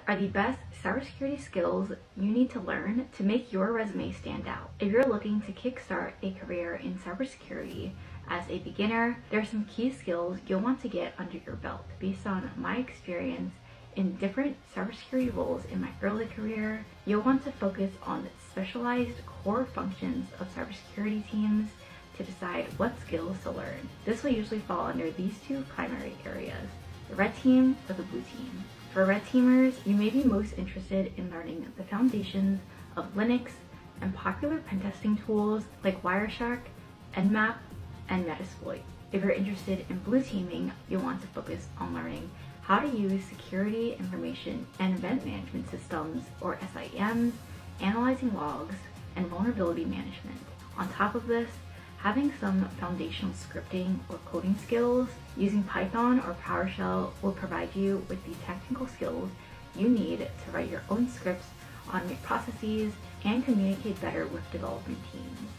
are the best cybersecurity skills you need to learn to make your resume stand out. If you're looking to kickstart a career in cybersecurity as a beginner, there are some key skills you'll want to get under your belt. Based on my experience in different cybersecurity roles in my early career, you'll want to focus on specialized core functions of cybersecurity teams to decide what skills to learn. This will usually fall under these two primary areas: the red team or the blue team. For red teamers, you may be most interested in learning the foundations of Linux and popular pen testing tools like Wireshark, Nmap, and Metasploit. If you're interested in blue teaming, you'll want to focus on learning how to use security information and event management systems, or SIEMs, analyzing logs, and vulnerability management. On top of this, having some foundational scripting or coding skills using Python or PowerShell will provide you with the technical skills you need to write your own scripts, automate processes, and communicate better with development teams.